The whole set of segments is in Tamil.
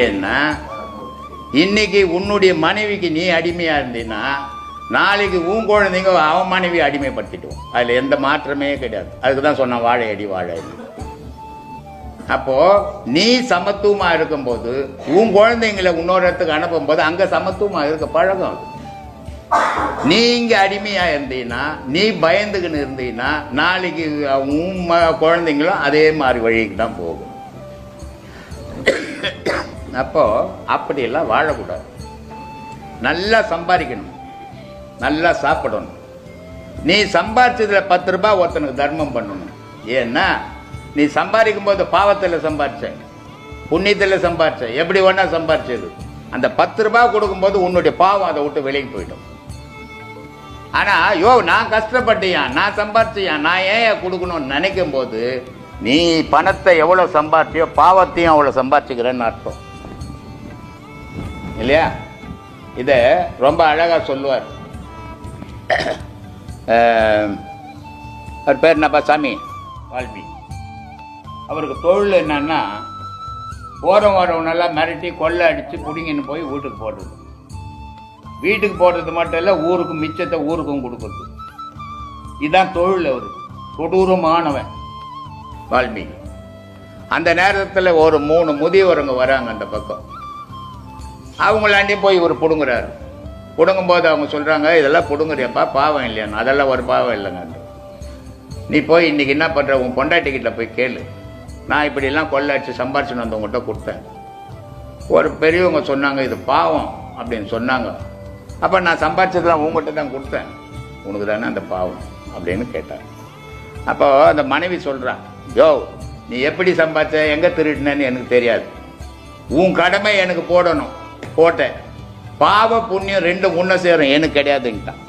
ஏன்னா இன்னைக்கு உன்னுடைய மனைவிக்கு நீ அடிமையாக இருந்தீன்னா நாளைக்கு உன் குழந்தைங்க அவன் மனைவி அடிமைப்படுத்திட்டுவோம். அதில் எந்த மாற்றமே கிடையாது. அதுக்கு தான் சொன்னான் வாழை அடி வாழை அடி. அப்போது நீ சமத்துவமாக இருக்கும்போது உன் குழந்தைங்களை இன்னொரு இடத்துக்கு அனுப்பும்போது அங்கே சமத்துவமாக இருக்க பழகம். நீ இங்கே அடிமையாக இருந்தீங்கன்னா நீ பயந்துக்கின்னு இருந்தீங்கன்னா நாளைக்கு உன் குழந்தைங்களும் அதே மாதிரி வழிக்கு தான் போகும். அப்போது அப்படியெல்லாம் வாழக்கூடாது. நல்லா சம்பாதிக்கணும், நல்லா சாப்பிடணும். நீ சம்பாதிச்சதில் 10 ரூபாய் ஒருத்தனுக்கு தர்மம் பண்ணணும். ஏன்னா நீ சம்பாதிக்கும் போது பாவத்தில் சம்பாதிச்ச, புண்ணியத்தில் சம்பாதிச்ச, எப்படி ஒன்றா சம்பாதிச்சது. அந்த 10 ரூபாய் கொடுக்கும்போது உன்னுடைய பாவம் அதை விட்டு வெளியே போயிடும். ஆனால் ஐயோ நான் கஷ்டப்பட்டியா, நான் சம்பாதிச்சியா, நான் ஏன் கொடுக்கணும்னு நினைக்கும் போது நீ பணத்தை எவ்வளோ சம்பாதிச்சியோ பாவத்தையும் அவ்வளோ சம்பாதிச்சுக்கிறேன்னு அர்த்தம் இல்லையா? இதை ரொம்ப அழகாக சொல்லுவார். அவர் பேர் என்னப்பா? சாமி வால்மீகி. அவருக்கு தொழில் என்னன்னா ஓரம் வரவனெல்லாம் மிரட்டி கொள்ளை அடித்து பிடிங்கின்னு போய் வீட்டுக்கு போடுறது. வீட்டுக்கு போடுறது மட்டும் இல்லை, ஊருக்கு மிச்சத்தை ஊருக்கும் கொடுக்குறது. இதுதான் தொழில். அவர் கொடூரமானவன் வால்மீகி. அந்த நேரத்தில் ஒரு 3 முதியவருங்க வராங்க அந்த பக்கம். அவங்களாண்டி போய் இவர் பிடுங்குறாரு. பிடுங்கும்போது அவங்க சொல்கிறாங்க, இதெல்லாம் பிடுங்குறியப்பா, பாவம் இல்லையான்னு. அதெல்லாம் ஒரு பாவம் இல்லைங்க. நீ போய் இன்றைக்கி என்ன பண்ணுற, உன் பொண்டாட்டிக்கிட்ட போய் கேளு, நான் இப்படிலாம் கொள்ளை அடித்து சம்பாரிச்சுன்னு வந்தவங்ககிட்ட கொடுத்தேன். ஒரு பெரியவங்க சொன்னாங்க இது பாவம் அப்படின்னு சொன்னாங்க. அப்போ நான் சம்பாரிச்சதெல்லாம் உங்கள்கிட்ட தான் கொடுத்தேன், உனக்கு தானே அந்த பாவம் அப்படின்னு கேட்டார். அப்போ அந்த மனைவி சொல்கிறான், யோ நீ எப்படி சம்பாதிச்ச, எங்கே திருட்டினேன்னு எனக்கு தெரியாது, உன் கடமை எனக்கு போடணும், போட்டேன். பாவ புண்ணியம் 2 ஒன்று சேரும், எனக்கு கிடையாதுன்ட்டான்.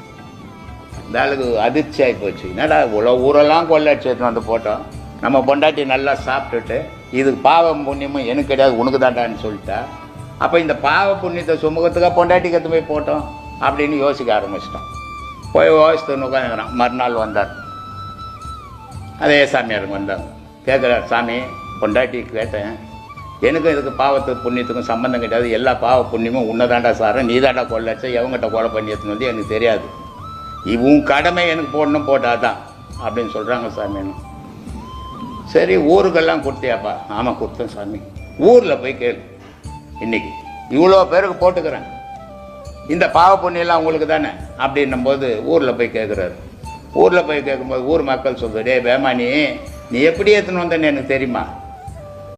இந்த ஆளுக்கு அதிர்ச்சி ஆகி போச்சு. என்னடா இவ்வளோ ஊரெல்லாம் கொள்ளை அடிச்சு வந்து போட்டோம், நம்ம பொண்டாட்டி நல்லா சாப்பிட்டுட்டு இதுக்கு பாவம் புண்ணியமும் எனக்கு கிடையாது உனக்கு தாண்டான்னு சொல்லிட்டா. அப்போ இந்த பாவ புண்ணியத்தை சுமூகத்துக்காக பொண்டாட்டிக்கு எடுத்து போய் போட்டோம் அப்படின்னு யோசிக்க ஆரம்பிச்சிட்டோம். போய் யோசித்துன்னு உட்காந்துக்கிறான். மறுநாள் வந்தார், அதே சாமியாருங்க வந்தாங்க. கேட்குறார், சாமி பொண்டாட்டி கேட்டேன், எனக்கும் இதுக்கு பாவத்துக்கு புண்ணியத்துக்கும் சம்மந்தம் கிடையாது, எல்லா பாவ புண்ணியமும் உன்னை தாண்டா சாரேன், நீ தாண்டா கொள்ளாச்ச, எவங்கிட்ட கொலை பண்ணி எடுத்துன்னு வந்து எனக்கு தெரியாது, உன் கடமை எனக்கு போடணும், போட்டாதான் அப்படின்னு சொல்கிறாங்க சாமின்னு. சரி ஊருக்கெல்லாம் கொடுத்தியாப்பா? ஆமாம் கொடுத்தேன் சாமி. ஊரில் போய் கேளு, இன்னைக்கு இவ்வளோ பேருக்கு போட்டுக்கிறேன், இந்த பாவ புண்ணியெல்லாம் உங்களுக்கு தானே அப்படின்னும் போது ஊரில் போய் கேட்குறாரு. ஊரில் போய் கேட்கும்போது ஊர் மக்கள் சொல்லுது, டே பேமா நீ எப்படி ஏற்றுன்னு வந்தேன்னு எனக்கு தெரியுமா,